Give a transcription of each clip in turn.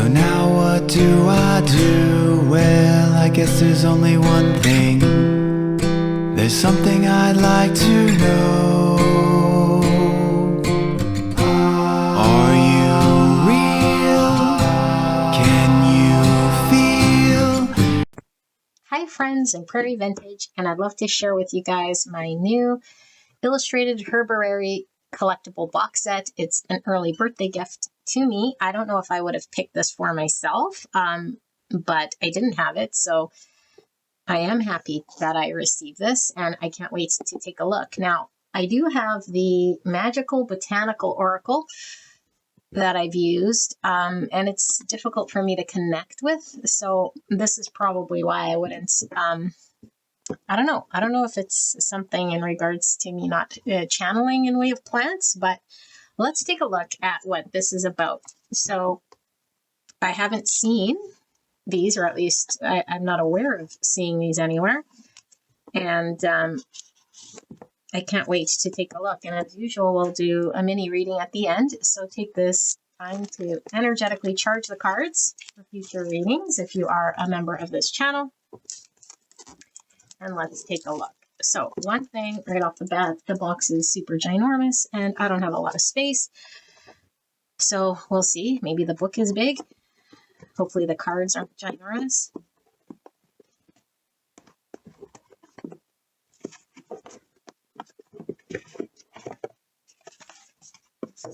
So now what do I do? Well, I guess there's only one thing. There's something I'd like to know. Are you real? Can you feel? Hi friends and Prairie Vintage, and I'd love to share with you guys my new illustrated Herbiary collectible box set. It's an early birthday gift to me. I don't know if I would have picked this for myself, but I didn't have it, so I am happy that I received this, and I can't wait to take a look. Now, I do have the Magical Botanical Oracle that I've used, and it's difficult for me to connect with, so this is probably why I wouldn't. I don't know. I don't know if it's something in regards to me not channeling in way of plants, but let's take a look at what this is about. So I haven't seen these, or at least I'm not aware of seeing these anywhere. And I can't wait to take a look. And as usual, we'll do a mini reading at the end. So take this time to energetically charge the cards for future readings if you are a member of this channel. And let's take a look. So one thing right off the bat, the box is super ginormous and I don't have a lot of space. So we'll see. Maybe the book is big. Hopefully the cards aren't ginormous.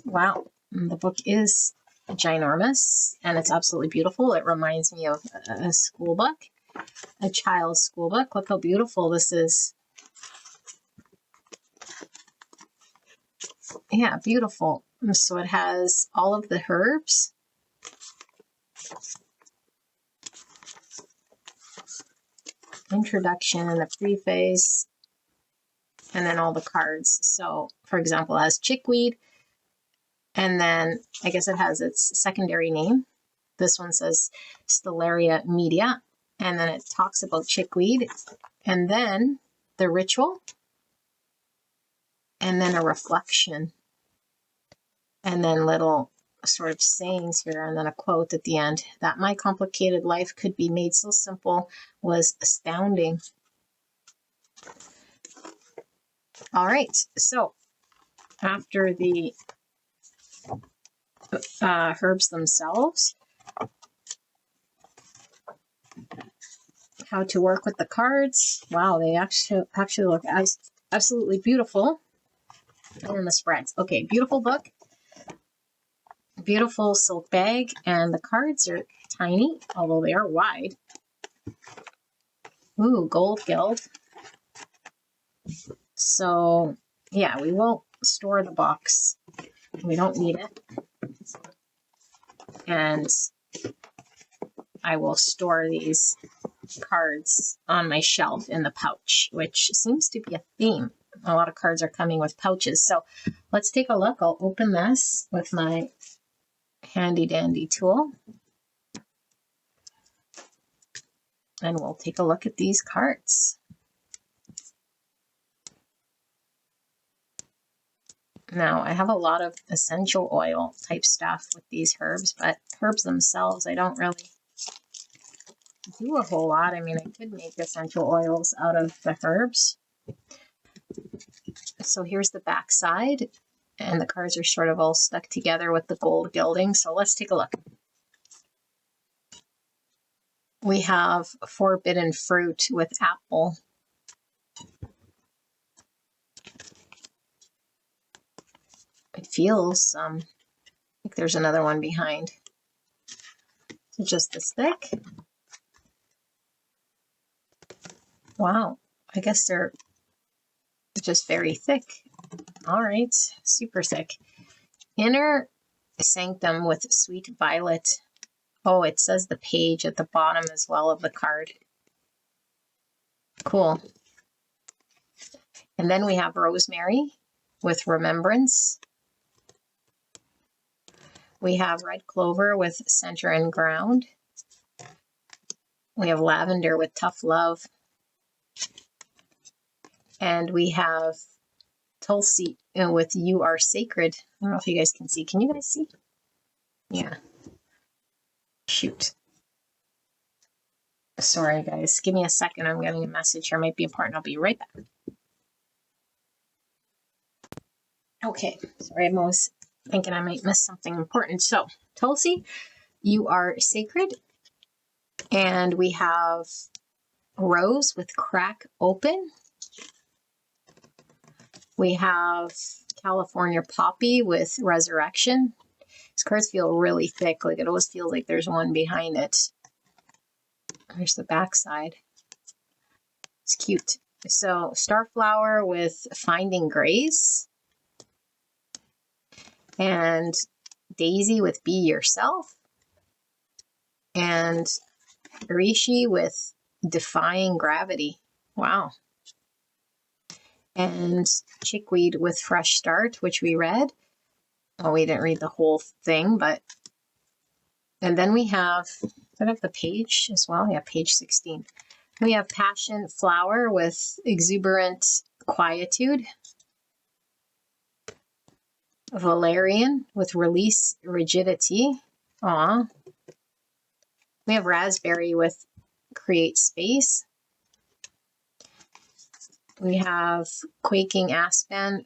Wow, the book is ginormous and it's absolutely beautiful. It reminds me of a school book. A child's school book. Look how beautiful this is. Yeah, beautiful. So it has all of the herbs. Introduction and the preface. And then all the cards. So, for example, it has chickweed. And then I guess it has its secondary name. This one says Stellaria media. And then it talks about chickweed, and then the ritual, and then a reflection, and then little sort of sayings here, and then a quote at the end. That my complicated life could be made so simple was astounding. All right, so after the herbs themselves, how to work with the cards. Wow, they actually look absolutely beautiful. And then the spreads. Okay, beautiful book. Beautiful silk bag. And the cards are tiny, although they are wide. Ooh, gold gild. So, yeah, we will store the box. We don't need it. And I will store these cards on my shelf in the pouch, which seems to be a theme. A lot of cards are coming with pouches. So let's take a look. I'll open this with my handy dandy tool. And we'll take a look at these cards. Now, I have a lot of essential oil type stuff with these herbs, but herbs themselves, I don't really do a whole lot. I mean, I could make essential oils out of the herbs. So here's the back side, and the cards are sort of all stuck together with the gold gilding. So let's take a look. We have forbidden fruit with apple. It feels like there's another one behind. So just this thick. Wow, I guess they're just very thick. All right, super thick. Inner sanctum with sweet violet. Oh, it says the page at the bottom as well of the card. Cool. And then we have rosemary with remembrance. We have red clover with center and ground. We have lavender with tough love. And we have Tulsi with You Are Sacred. I don't know if you guys can see. Can you guys see? Yeah. Shoot. Sorry, guys. Give me a second. I'm getting a message here. Might be important. I'll be right back. Okay. Sorry, I was thinking I might miss something important. So, Tulsi, you are sacred. And we have rose with crack open. We have California poppy with resurrection. These cards feel really thick. Like it always feels like there's one behind it. There's the back side. It's cute. So starflower with finding grace. And daisy with be yourself. And reishi with defying gravity. Wow. And chickweed with fresh start, which we read. Oh, we didn't read the whole thing, but... And then we have... Does that have the page as well? Yeah, page 16. We have passion flower with exuberant quietude. Valerian with release rigidity. Aw. We have raspberry with create space. We have quaking aspen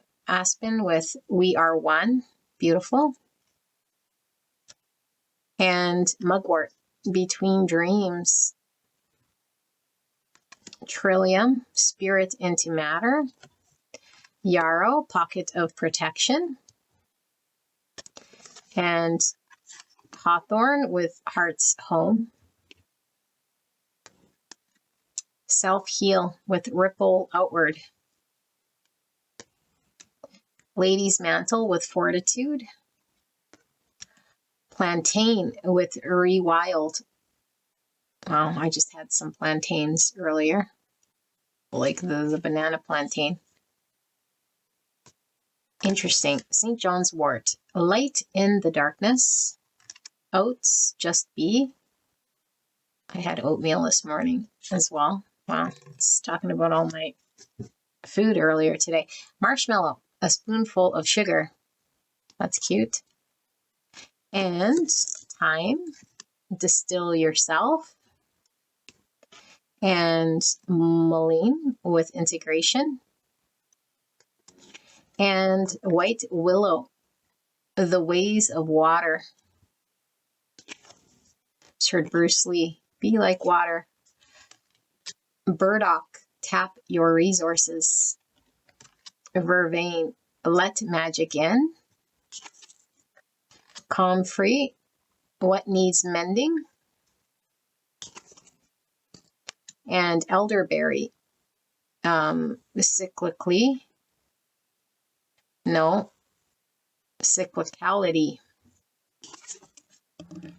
with we are one. Beautiful. And mugwort between dreams. Trillium, spirit into matter. Yarrow, pocket of protection. And hawthorn with heart's home. Self-heal with ripple outward. Lady's mantle with fortitude. Plantain with rewild. Wow, I just had some plantains earlier. Like the banana plantain. Interesting. St. John's wort. Light in the darkness. Oats, just be. I had oatmeal this morning as well. Wow, it's talking about all my food earlier today. Marshmallow, a spoonful of sugar. That's cute. And time, distill yourself. And mullein with integration. And white willow, the ways of water. Just heard Bruce Lee, be like water. Burdock, tap your resources. Vervain, let magic in. Comfrey, what needs mending. And elderberry, cyclically. No, cyclicality.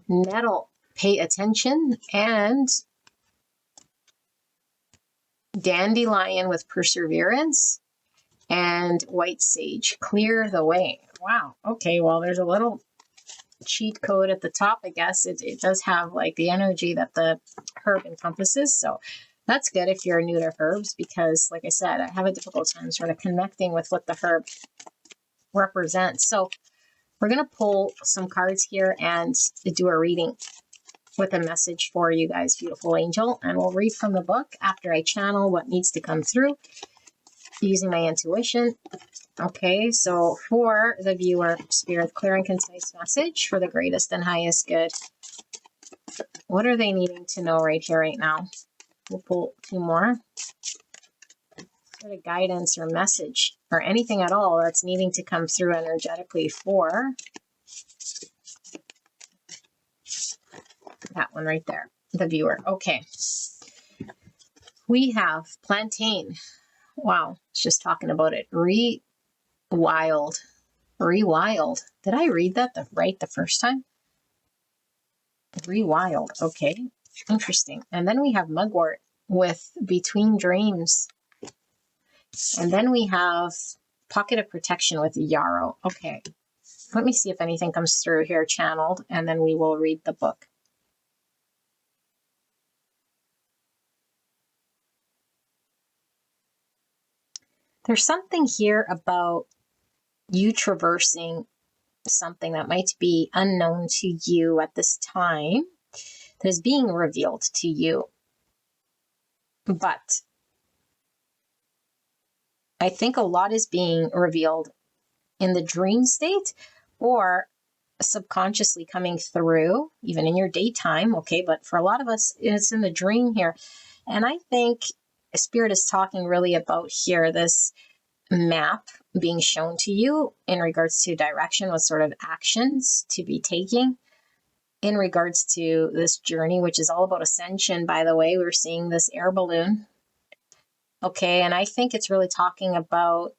Nettle, pay attention. And dandelion with perseverance. And white sage, clear the way. Wow. Okay, well, there's a little cheat code at the top, I guess. It does have like the energy that the herb encompasses. So that's good if you're new to herbs, because like I said, I have a difficult time sort of connecting with what the herb represents. So we're going to pull some cards here and do a reading with a message for you guys, beautiful angel. And we'll read from the book after I channel what needs to come through using my intuition. Okay, so for the viewer, Spirit, clear and concise message for the greatest and highest good. What are they needing to know right here, right now? We'll pull two more. Sort of guidance or message or anything at all that's needing to come through energetically for that one right there, the viewer. Okay. We have plantain. Wow, it's just talking about it. Rewild. Did I read that right the first time? Rewild. Okay, interesting. And then we have mugwort with between dreams. And then we have pocket of protection with yarrow. Okay, let me see if anything comes through here channeled, and then we will read the book. There's something here about you traversing something that might be unknown to you at this time. that is being revealed to you. But I think a lot is being revealed in the dream state or subconsciously coming through, even in your daytime. Okay, but for a lot of us, it's in the dream here. And I think Spirit is talking really about here this map being shown to you in regards to direction, what sort of actions to be taking in regards to this journey, which is all about ascension, by the way. We're seeing this air balloon. Okay, and I think it's really talking about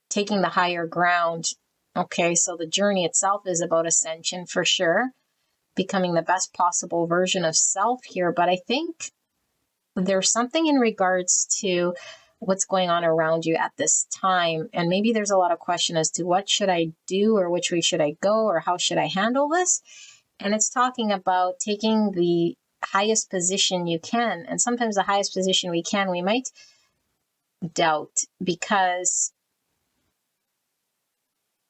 taking the higher ground. Okay, so the journey itself is about ascension for sure, becoming the best possible version of self here. But I think there's something in regards to what's going on around you at this time. And maybe there's a lot of question as to what should I do, or which way should I go, or how should I handle this? And it's talking about taking the highest position you can. And sometimes the highest position we can, we might doubt, because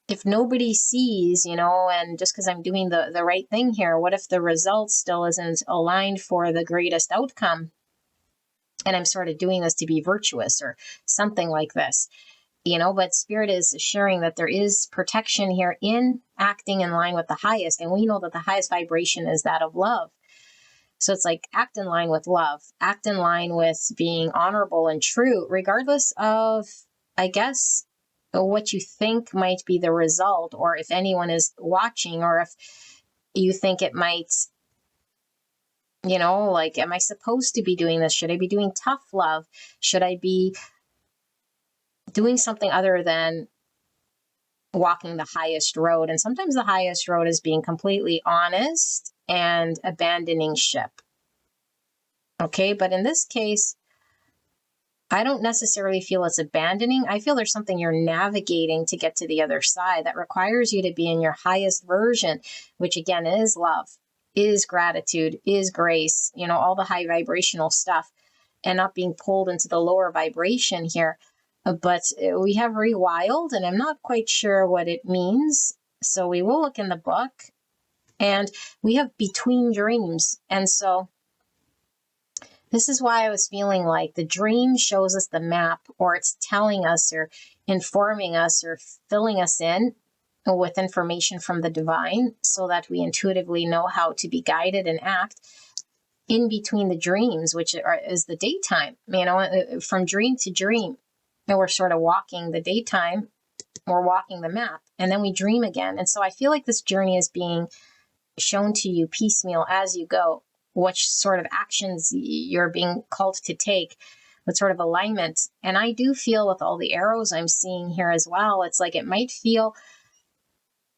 if nobody sees, and just because I'm doing the right thing here, what if the result still isn't aligned for the greatest outcome? And I'm sort of doing this to be virtuous or something like this, but Spirit is assuring that there is protection here in acting in line with the highest. And we know that the highest vibration is that of love. So it's like act in line with love, act in line with being honorable and true, regardless of, I guess, what you think might be the result, or if anyone is watching, or if you think it might, like, am I supposed to be doing this? Should I be doing tough love? Should I be doing something other than walking the highest road? And sometimes the highest road is being completely honest and abandoning ship. Okay, but in this case, I don't necessarily feel it's abandoning. I feel there's something you're navigating to get to the other side that requires you to be in your highest version, which again is love, is gratitude, is grace, all the high vibrational stuff, and not being pulled into the lower vibration here. But we have rewild, and I'm not quite sure what it means. So we will look in the book, and we have between dreams. And so this is why I was feeling like the dream shows us the map, or it's telling us or informing us or filling us in with information from the divine so that we intuitively know how to be guided and act in between the dreams, which is the daytime, from dream to dream. And we're sort of walking the daytime, we're walking the map, and then we dream again. And so I feel like this journey is being shown to you piecemeal as you go, which sort of actions you're being called to take, what sort of alignment. And I do feel with all the arrows I'm seeing here as well, it's like it might feel,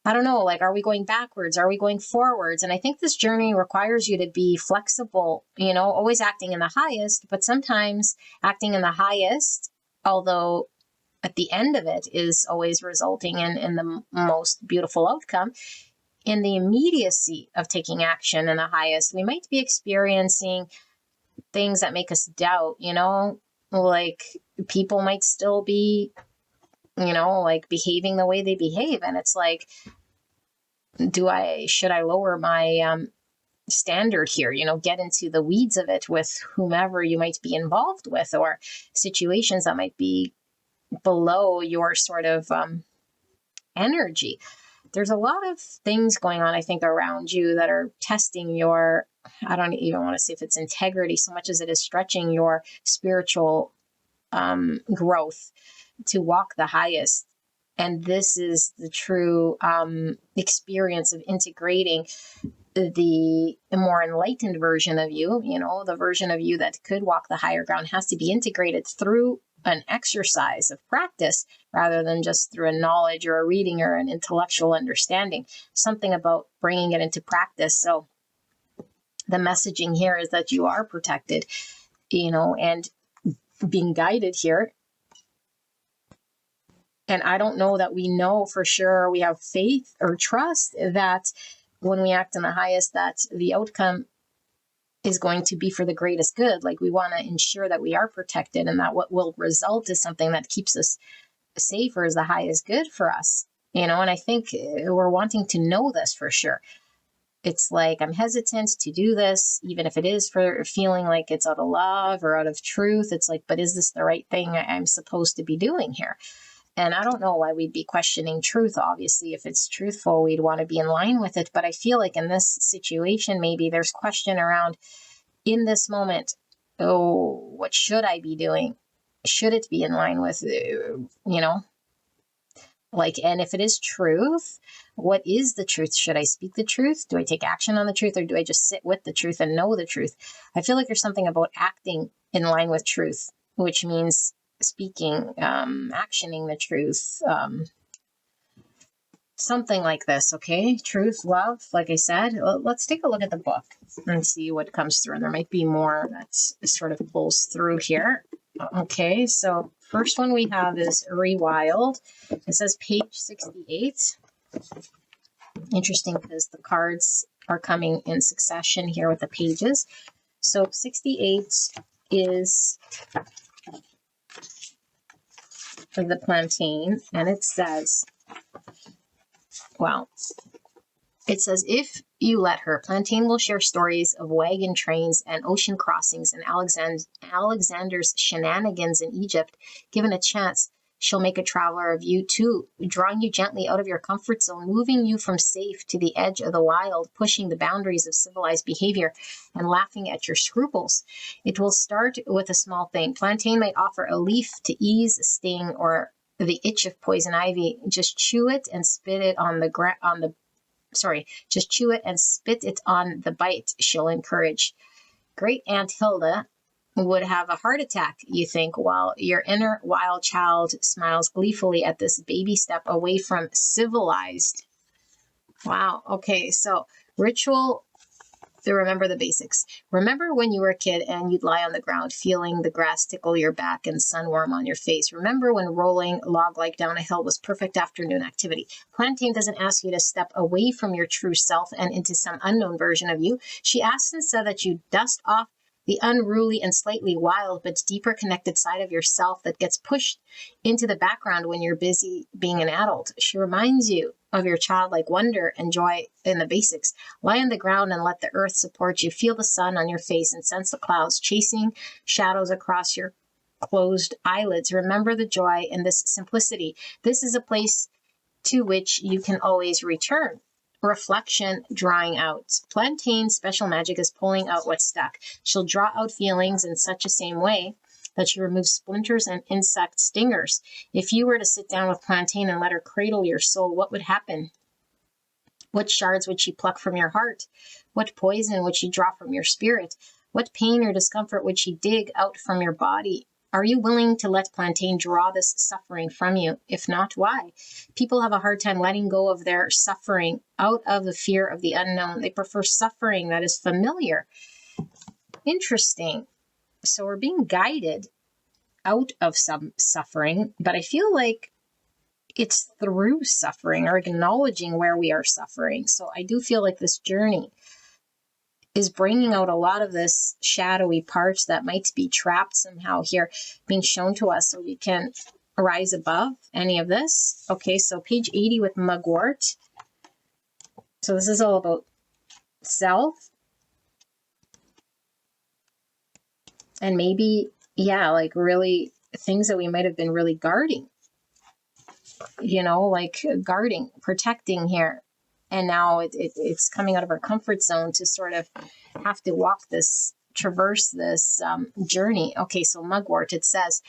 I don't know, like, are we going backwards? Are we going forwards? And I think this journey requires you to be flexible, always acting in the highest, but sometimes acting in the highest, although at the end of it is always resulting in the most beautiful outcome. In the immediacy of taking action in the highest, we might be experiencing things that make us doubt, like people might still be, like behaving the way they behave. And it's like, should I lower my standard here, get into the weeds of it with whomever you might be involved with, or situations that might be below your sort of energy. There's a lot of things going on, I think, around you that are testing your, I don't even want to say if it's integrity so much as it is stretching your spiritual growth to walk the highest. And this is the true experience of integrating the more enlightened version of you, the version of you that could walk the higher ground has to be integrated through an exercise of practice rather than just through a knowledge or a reading or an intellectual understanding, something about bringing it into practice. So the messaging here is that you are protected, and being guided here. And I don't know that we know for sure, we have faith or trust that when we act in the highest, that the outcome is going to be for the greatest good. Like, we want to ensure that we are protected and that what will result is something that keeps us safe or is the highest good for us, and I think we're wanting to know this for sure. It's like I'm hesitant to do this, even if it is for feeling like it's out of love or out of truth. It's like, but is this the right thing I'm supposed to be doing here? And I don't know why we'd be questioning truth. Obviously, if it's truthful, we'd want to be in line with it. But I feel like in this situation, maybe there's question around in this moment, oh, what should I be doing? Should it be in line with, like, and if it is truth, what is the truth? Should I speak the truth? Do I take action on the truth, or do I just sit with the truth and know the truth? I feel like there's something about acting in line with truth, which means speaking, actioning the truth, something like this. Okay. Truth, love, like I said. Let's take a look at the book and see what comes through. And there might be more that sort of pulls through here. Okay, so first one we have is Rewild. It says page 68. Interesting because the cards are coming in succession here with the pages. So 68 is the plantain, and it says, well, it says, if you let her, Plantain will share stories of wagon trains and ocean crossings and Alexander's shenanigans in Egypt. Given a chance, she'll make a traveler of you too, drawing you gently out of your comfort zone, moving you from safe to the edge of the wild, pushing the boundaries of civilized behavior and laughing at your scruples. It will start with a small thing. Plantain might offer a leaf to ease a sting or the itch of poison ivy. Just chew it and spit it on the just chew it and spit it on the bite, she'll encourage. Great Aunt Hilda would have a heart attack, you think, while your inner wild child smiles gleefully at this baby step away from civilized. Wow. Okay. So ritual, to remember the basics. Remember when you were a kid and you'd lie on the ground feeling the grass tickle your back and sun warm on your face. Remember when rolling log-like down a hill was perfect afternoon activity. Plantain doesn't ask you to step away from your true self and into some unknown version of you. She asks instead that you dust off the unruly and slightly wild but deeper connected side of yourself that gets pushed into the background when you're busy being an adult. She reminds you of your childlike wonder and joy in the basics. Lie on the ground and let the earth support you. Feel the sun on your face and sense the clouds chasing shadows across your closed eyelids. Remember the joy in this simplicity. This is a place to which you can always return. Reflection, drawing out. Plantain's special magic is pulling out what's stuck. She'll draw out feelings in such a same way that she removes splinters and insect stingers. If you were to sit down with Plantain and let her cradle your soul, what would happen? What shards would she pluck from your heart? What poison would she draw from your spirit? What pain or discomfort would she dig out from your body? Are you willing to let Plantain draw this suffering from you? If not, why? People have a hard time letting go of their suffering out of the fear of the unknown. They prefer suffering that is familiar. Interesting. So we're being guided out of some suffering, but I feel like it's through suffering or acknowledging where we are suffering. So I do feel like this journey is bringing out a lot of this shadowy parts that might be trapped somehow here, being shown to us so we can rise above any of this. Okay, so page 80 with mugwort. So this is all about self. And maybe, yeah, like really things that we might have been really guarding, like guarding, protecting here. And now it's coming out of our comfort zone to sort of have to traverse this journey. Okay, so mugwort, it says,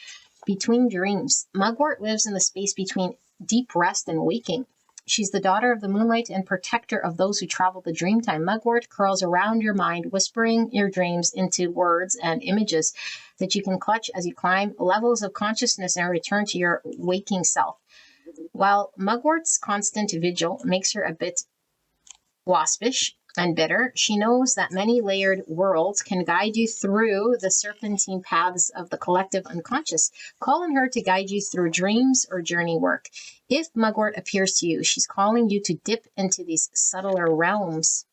between dreams. Mugwort lives in the space between deep rest and waking. She's the daughter of the moonlight and protector of those who travel the dreamtime. Mugwort curls around your mind, whispering your dreams into words and images that you can clutch as you climb levels of consciousness and return to your waking self. While Mugwort's constant vigil makes her a bit waspish and bitter, she knows that many layered worlds can guide you through the serpentine paths of the collective unconscious. Call on her to guide you through dreams or journey work. If Mugwort appears to you, she's calling you to dip into these subtler realms.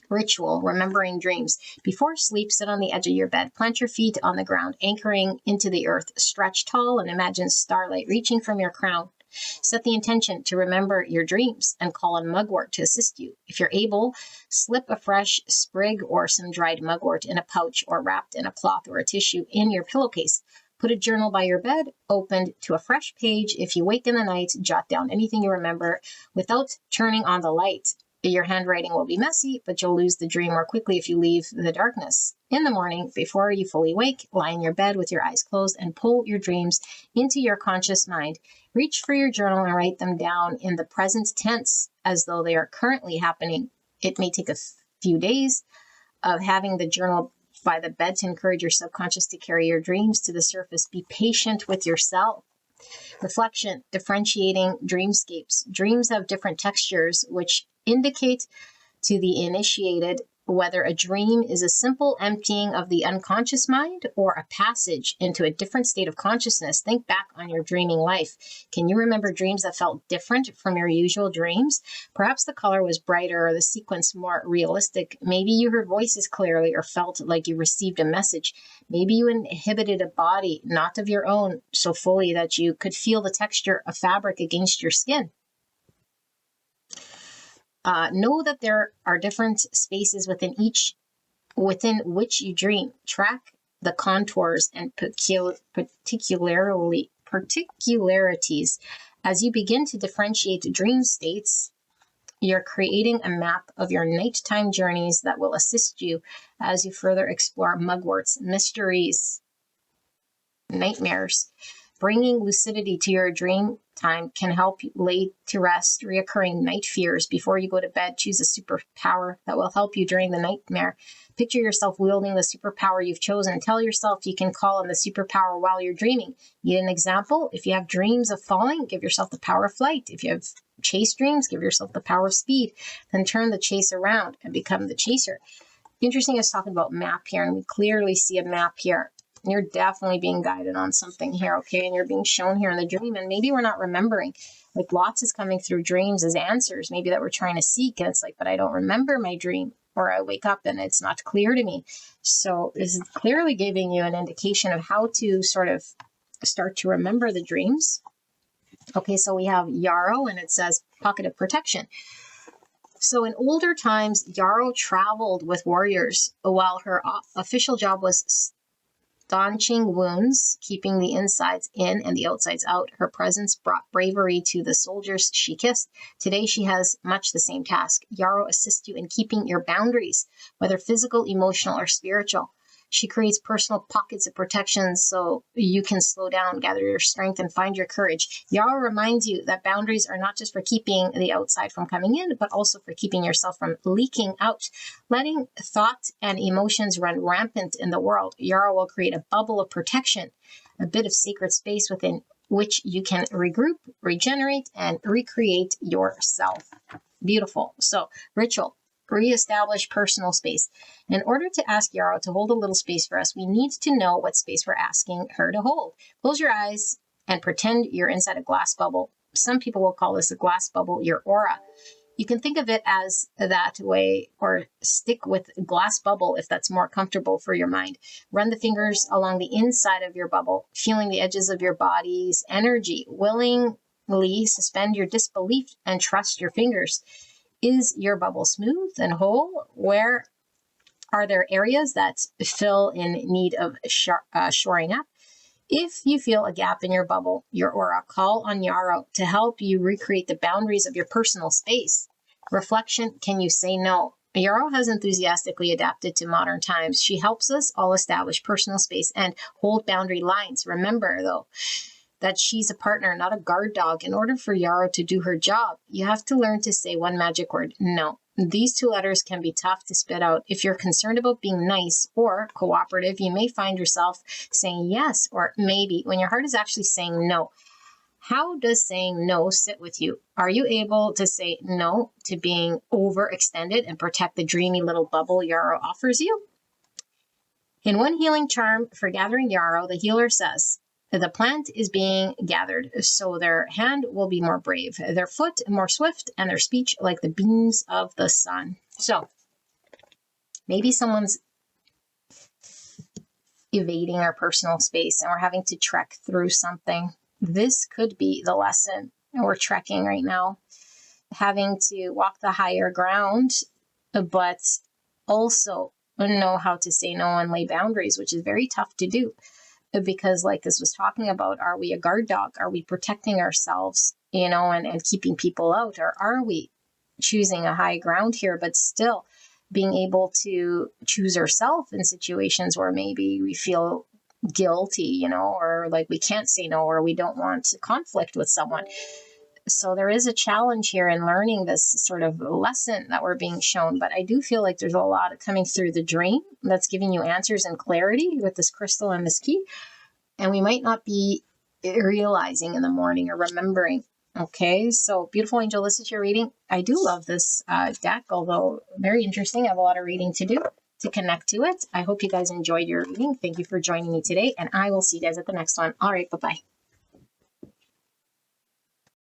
Ritual, remembering dreams. Before sleep, sit on the edge of your bed. Plant your feet on the ground, anchoring into the earth. Stretch tall and imagine starlight reaching from your crown Set the intention to remember your dreams and call on mugwort to assist you. If you're able, slip a fresh sprig or some dried mugwort in a pouch or wrapped in a cloth or a tissue in your pillowcase. Put a journal by your bed, opened to a fresh page. If you wake in the night, jot down anything you remember without turning on the light. Your handwriting will be messy, but you'll lose the dream more quickly if you leave the darkness. In the morning, before you fully wake, lie in your bed with your eyes closed and pull your dreams into your conscious mind. Reach for your journal and write them down in the present tense as though they are currently happening. It may take a few days of having the journal by the bed to encourage your subconscious to carry your dreams to the surface. Be patient with yourself. Reflection, differentiating dreamscapes. Dreams have different textures, which indicate to the initiated whether a dream is a simple emptying of the unconscious mind or a passage into a different state of consciousness. Think back on your dreaming life. Can you remember dreams that felt different from your usual dreams? Perhaps the color was brighter or the sequence more realistic. Maybe you heard voices clearly or felt like you received a message. Maybe you inhabited a body not of your own so fully that you could feel the texture of fabric against your skin. Know that there are different spaces within which you dream. Track the contours and particularities. As you begin to differentiate dream states, you're creating a map of your nighttime journeys that will assist you as you further explore mugwort's mysteries, nightmares. Bringing lucidity to your dream time can help you lay to rest reoccurring night fears. Before you go to bed, choose a superpower that will help you during the nightmare. Picture yourself wielding the superpower you've chosen. Tell yourself you can call on the superpower while you're dreaming. Need an example? If you have dreams of falling, give yourself the power of flight. If you have chase dreams, give yourself the power of speed. Then turn the chase around and become the chaser. Interesting, I was talking about map here, and we clearly see a map here. You're definitely being guided on something here, okay? And you're being shown here in the dream, and maybe we're not remembering. Like lots is coming through dreams as answers, maybe that we're trying to seek, and it's like, but I don't remember my dream, or I wake up and it's not clear to me. So this is clearly giving you an indication of how to sort of start to remember the dreams. Okay, so we have Yarrow, and it says pocket of protection. So in older times, Yarrow traveled with warriors while her official job was staunching wounds, keeping the insides in and the outsides out. Her presence brought bravery to the soldiers she kissed. Today, she has much the same task. Yarrow assists you in keeping your boundaries, whether physical, emotional, or spiritual. She creates personal pockets of protection so you can slow down, gather your strength, and find your courage. Yarrow reminds you that boundaries are not just for keeping the outside from coming in, but also for keeping yourself from leaking out. Letting thought and emotions run rampant in the world, Yarrow will create a bubble of protection, a bit of sacred space within which you can regroup, regenerate, and recreate yourself. Beautiful. So, ritual. Reestablish personal space. In order to ask Yarrow to hold a little space for us, we need to know what space we're asking her to hold. Close your eyes and pretend you're inside a glass bubble. Some people will call this a glass bubble, your aura. You can think of it as that way, or stick with glass bubble if that's more comfortable for your mind. Run the fingers along the inside of your bubble, feeling the edges of your body's energy. Willingly suspend your disbelief and trust your fingers. Is your bubble smooth and whole? Where are there areas that feel in need of shoring up? If you feel a gap in your bubble, your aura, call on Yarrow to help you recreate the boundaries of your personal space. Reflection, can you say no? Yarrow has enthusiastically adapted to modern times. She helps us all establish personal space and hold boundary lines. Remember, though, that she's a partner, not a guard dog. In order for Yarrow to do her job, you have to learn to say one magic word, no. These two letters can be tough to spit out. If you're concerned about being nice or cooperative, you may find yourself saying yes or maybe when your heart is actually saying no. How does saying no sit with you? Are you able to say no to being overextended and protect the dreamy little bubble Yarrow offers you? In one healing charm for gathering Yarrow, the healer says, the plant is being gathered, so their hand will be more brave, their foot more swift, and their speech like the beams of the sun. So maybe someone's evading our personal space and we're having to trek through something. This could be the lesson we're trekking right now, having to walk the higher ground, but also know how to say no and lay boundaries, which is very tough to do. Because like this was talking about, are we a guard dog? Are we protecting ourselves, and keeping people out? Or are we choosing a high ground here, but still being able to choose ourselves in situations where maybe we feel guilty, or like we can't say no, or we don't want conflict with someone. So there is a challenge here in learning this sort of lesson that we're being shown. But I do feel like there's a lot coming through the dream that's giving you answers and clarity with this crystal and this key. And we might not be realizing in the morning or remembering. Okay, so beautiful angel, this is your reading. I do love this deck, although very interesting. I have a lot of reading to do to connect to it. I hope you guys enjoyed your reading. Thank you for joining me today, and I will see you guys at the next one. All right, bye-bye.